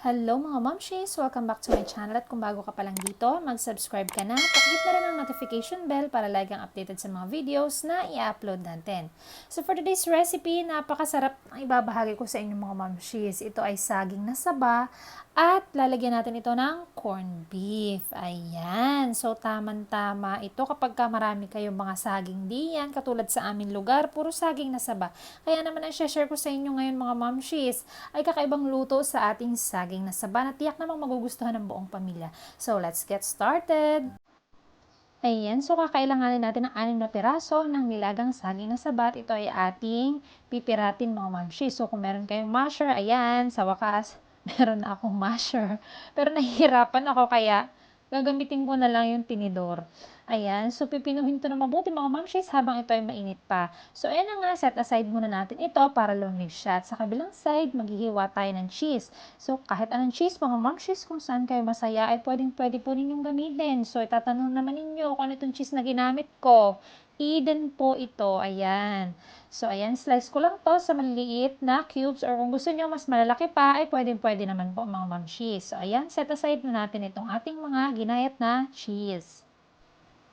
Hello mga momshies! Welcome back to my channel at kung bago ka pa lang dito, mag-subscribe ka na, pakihit na rin ang notification bell para lagi kang updated sa mga videos na i-upload natin. So for today's recipe, napakasarap ang ibabahagi ko sa inyo mga momshies. Ito ay saging na saba at lalagyan natin ito ng corned beef. Ayan! So tamang-tama ito kapag marami kayong mga saging diyan, katulad sa aming lugar, puro saging na saba. Kaya naman ang share ko sa inyo ngayon mga momshies ay kakaibang luto sa ating saging na saba na tiyak namang magugustuhan ng buong pamilya. So, let's get started! Ayan, so kakailanganin natin ng 6 na piraso ng nilagang saging na saba. Ito ay ating pipiratin mga mamshi. So, kung meron kayong masher, ayan, sa wakas, meron na akong masher. Pero nahihirapan ako kaya gagamitin ko na lang yung tinidor. Ayan, so pipinuhin to na mabuti mga mamshis habang ito ay mainit pa. So, ayan na nga, set aside muna natin ito para lumig siya. At sa kabilang side, maghihiwa tayo ng cheese. So, kahit anong cheese, mga momshies, kung saan kayo masaya, ay pwede po ninyong gamitin. So, itatanong naman ninyo kung ano itong cheese na ginamit ko. Eden po ito. Ayan. So, ayan, slice ko lang to sa maliliit na cubes or kung gusto nyo mas malalaki pa, ay pwede naman po mga momshies. So, ayan, set aside na natin itong ating mga ginayat na cheese.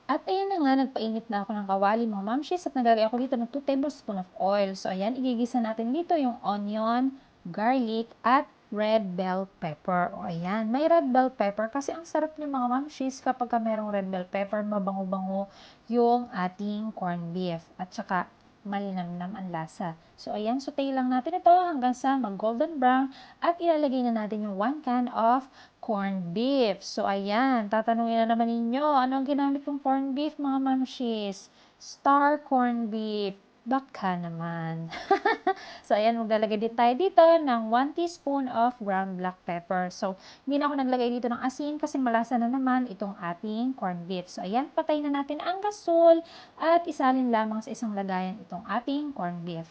At ayan na nga, nagpainit na ako ng kawali mga mamshis at naglagay ako dito ng 2 tablespoon of oil. So ayan, igigisa natin dito yung onion, garlic, at red bell pepper. O ayan, may red bell pepper kasi ang sarap niyo mga mamshis kapag merong red bell pepper, mabango-bango yung ating corned beef. At saka malinamnam ang lasa. So ayan, saute lang natin ito hanggang sa mag-golden brown at ilalagay na natin yung 1 can of corned beef. So, ayan. Tatanungin na naman ninyo, ano ang ginamit kong corned beef, mga mamshis? Star corned beef. Baka naman. So, ayan. Maglalagay din tayo dito ng 1 teaspoon of ground black pepper. So, hindi na ako naglagay dito ng asin kasi malasa na naman itong ating corned beef. So, ayan. Patay na natin ang gasol at isalin lamang sa isang lagayan itong ating corned beef.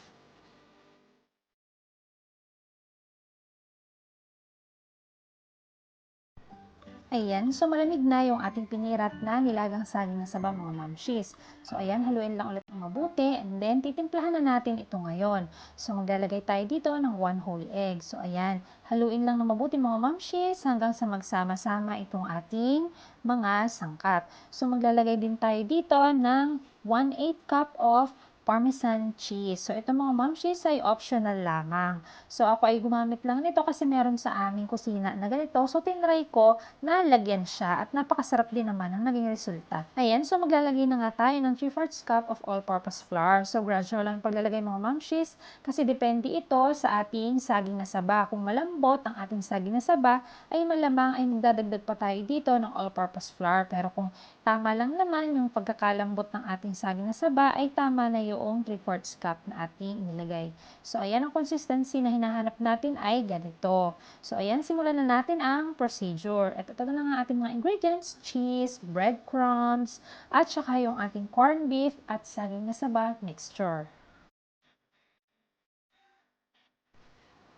Ayan, so malamig na yung ating pinirat na nilagang saging na saba mga mamshis. So ayan, haluin lang ulit ng mabuti and then titimplahan na natin ito ngayon. So maglalagay tayo dito ng 1 whole egg. So ayan, haluin lang ng mabuti mga mamshis hanggang sa magsama-sama itong ating mga sangkap. So maglalagay din tayo dito ng 1/8 cup of Parmesan cheese. So, ito mga mamshis ay optional lamang. So, ako ay gumamit lang nito kasi meron sa aming kusina na ganito. So, tinry ko na lagyan siya at napakasarap din naman ang naging resulta. Ayan, so maglalagay na nga tayo ng 3/4 cup of all-purpose flour. So, gradual lang paglalagay mga mamshis kasi depende ito sa ating saging na saba. Kung malambot ang ating saging na saba, ay malamang ay magdadagdag pa tayo dito ng all-purpose flour. Pero kung tama lang naman yung pagkakalambot ng ating saging na saba, ay tama na yung 3/4 cup na ating inilagay. So, ayan ang consistency na hinahanap natin ay ganito. So, ayan, simulan na natin ang procedure. At ito na nga ating mga ingredients, cheese, breadcrumbs, at saka yung ating corned beef at saging na saba mixture.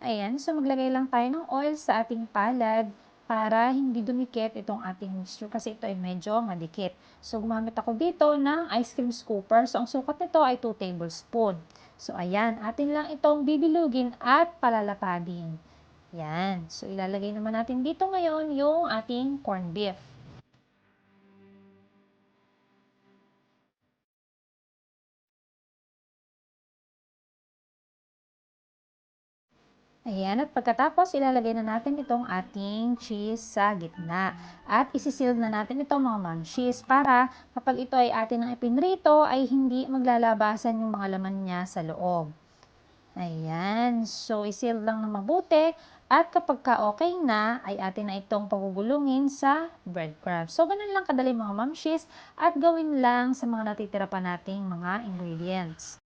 Ayan, so maglagay lang tayo ng oil sa ating palad para hindi dumikit itong ating mixture kasi ito ay medyo madikit. So, gumamit ako dito ng ice cream scooper. So, ang sukat nito ay 2 tablespoon. So, ayan, atin lang itong bibilugin at palalapadin. Yan. So, ilalagay naman natin dito ngayon yung ating corned beef. Ayan, at pagkatapos ilalagay na natin itong ating cheese sa gitna. At isisil na natin itong mga munchies para kapag ito ay atin ang ipinrito ay hindi maglalabasan yung mga laman niya sa loob. Ayan, so isil lang na mabuti at kapag ka okay na ay atin na itong pagugulungin sa breadcrumbs. So ganun lang kadali mga munchies at gawin lang sa mga natitira pa nating mga ingredients.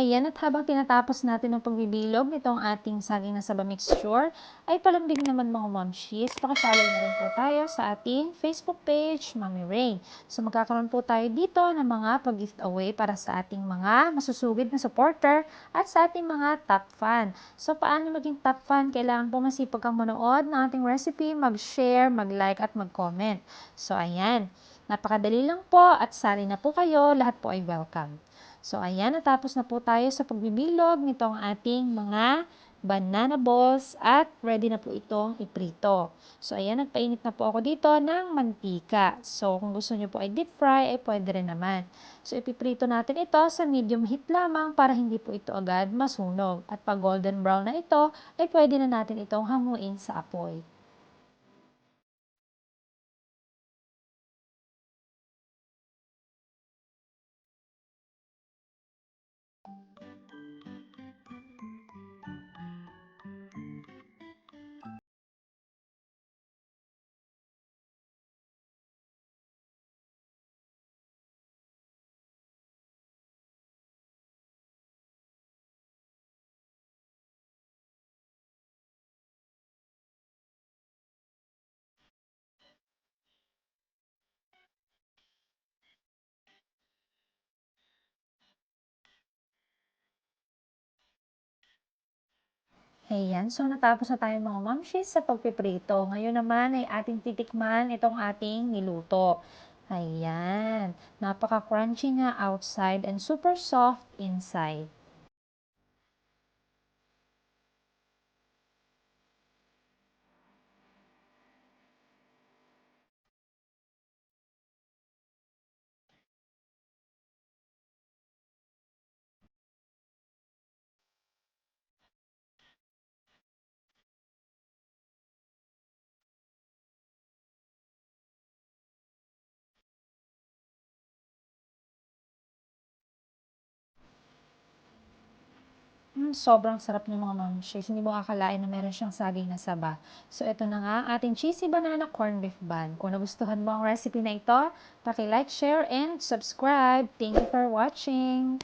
Ayan, at habang tinatapos natin ang pagbibilog nitong ating saging na saba mixture, ay palambing naman mga momshies, pakisali na rin po tayo sa ating Facebook page, Mommy Ray. So magkakaroon po tayo dito ng mga pag-giveaway para sa ating mga masusugid na supporter at sa ating mga top fan. So paano maging top fan? Kailangan po masipag kang manood ng ating recipe, mag-share, mag-like at mag-comment. So ayan, napakadali lang po at sali na po kayo, lahat po ay welcome. So, ayan, natapos na po tayo sa pagbibilog nitong ating mga banana balls at ready na po itong iprito. So, ayan, nagpainit na po ako dito ng mantika. So, kung gusto nyo po ay deep fry, ay pwede rin naman. So, ipiprito natin ito sa medium heat lamang para hindi po ito agad masunog. At pag golden brown na ito, ay pwede na natin itong hanguin sa apoy. Ayan, so natapos na tayo mga mamshis sa pagpiprito. Ngayon naman ay ating titikman itong ating niluto. Ayan, napaka-crunchy niya outside and super soft inside. Sobrang sarap ng mga mamshis. Hindi mo akalain na meron siyang saging na saba. So, ito na nga ang ating cheesy banana corned beef bun. Kung nagustuhan mo ang recipe na ito, paki-like, share, and subscribe. Thank you for watching!